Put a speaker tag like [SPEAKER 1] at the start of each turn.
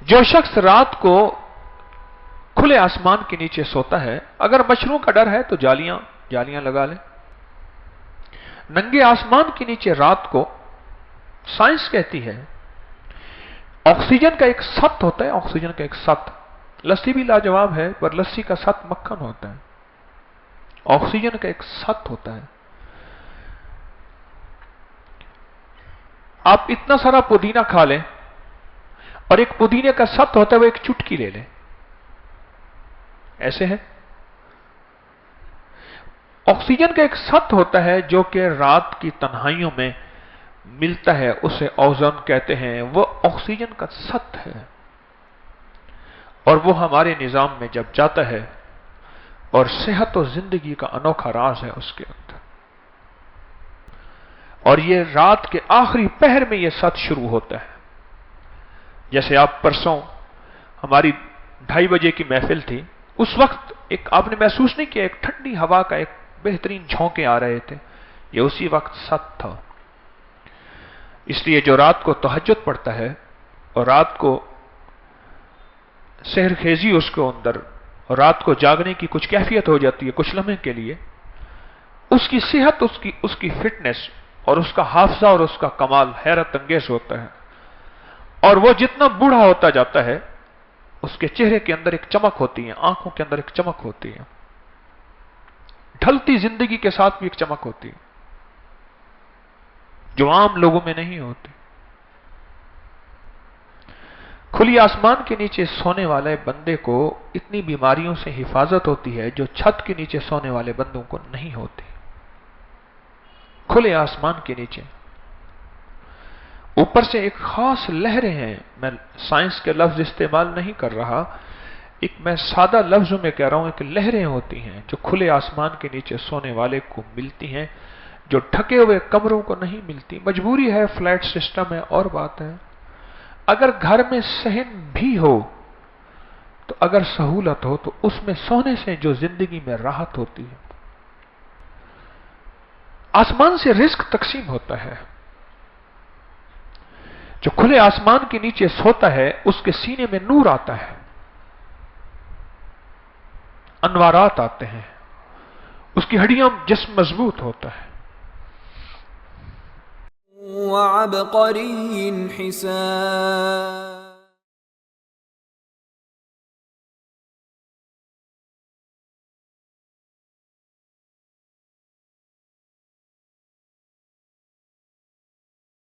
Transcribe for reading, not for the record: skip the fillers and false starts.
[SPEAKER 1] جو شخص رات کو کھلے آسمان کے نیچے سوتا ہے، اگر مچھروں کا ڈر ہے تو جالیاں لگا لے۔ ننگے آسمان کے نیچے رات کو سائنس کہتی ہے آکسیجن کا ایک سط ہوتا ہے، آکسیجن کا ایک سط۔ لسی بھی لاجواب ہے پر لسی کا سط مکھن ہوتا ہے، آکسیجن کا ایک سط ہوتا ہے۔ آپ اتنا سارا پودینہ کھا لیں اور ایک پودینے کا سط ہوتا ہے، وہ ایک چٹکی لے لیں، ایسے ہے۔ آکسیجن کا ایک سط ہوتا ہے جو کہ رات کی تنہائیوں میں ملتا ہے، اسے اوزون کہتے ہیں، وہ آکسیجن کا سط ہے، اور وہ ہمارے نظام میں جب جاتا ہے، اور صحت و زندگی کا انوکھا راز ہے اس کے اندر۔ اور یہ رات کے آخری پہر میں یہ سط شروع ہوتا ہے۔ جیسے آپ پرسوں ہماری 2:30 بجے کی محفل تھی، اس وقت آپ نے محسوس نہیں کیا، ایک ٹھنڈی ہوا کا ایک بہترین جھونکے آ رہے تھے، یہ اسی وقت سط تھا۔ اس لیے جو رات کو تہجد پڑھتا ہے اور رات کو سحر خیزی اس کو اندر، اور رات کو جاگنے کی کچھ کیفیت ہو جاتی ہے کچھ لمحے کے لیے، اس کی صحت، اس کی فٹنس اور اس کا حافظہ اور اس کا کمال حیرت انگیز ہوتا ہے۔ اور وہ جتنا بوڑھا ہوتا جاتا ہے، اس کے چہرے کے اندر ایک چمک ہوتی ہے، آنکھوں کے اندر ایک چمک ہوتی ہے، ڈھلتی زندگی کے ساتھ بھی ایک چمک ہوتی ہے جو عام لوگوں میں نہیں ہوتی۔ کھلی آسمان کے نیچے سونے والے بندے کو اتنی بیماریوں سے حفاظت ہوتی ہے جو چھت کے نیچے سونے والے بندوں کو نہیں ہوتی۔ کھلے آسمان کے نیچے اوپر سے ایک خاص لہریں ہیں، میں سائنس کے لفظ استعمال نہیں کر رہا، ایک میں سادہ لفظوں میں کہہ رہا ہوں، ایک لہریں ہوتی ہیں جو کھلے آسمان کے نیچے سونے والے کو ملتی ہیں، جو ڈھکے ہوئے کمروں کو نہیں ملتی۔ مجبوری ہے، فلیٹ سسٹم ہے، اور بات ہے۔ اگر گھر میں صحن بھی ہو تو اگر سہولت ہو تو اس میں سونے سے جو زندگی میں راحت ہوتی ہے۔ آسمان سے رزق تقسیم ہوتا ہے۔ جو کھلے آسمان کے نیچے سوتا ہے اس کے سینے میں نور آتا ہے، انوارات آتے ہیں، اس کی ہڈیاں جسم مضبوط ہوتا ہے۔
[SPEAKER 2] وَعَبْقَرِيٍّ حِسَانٍ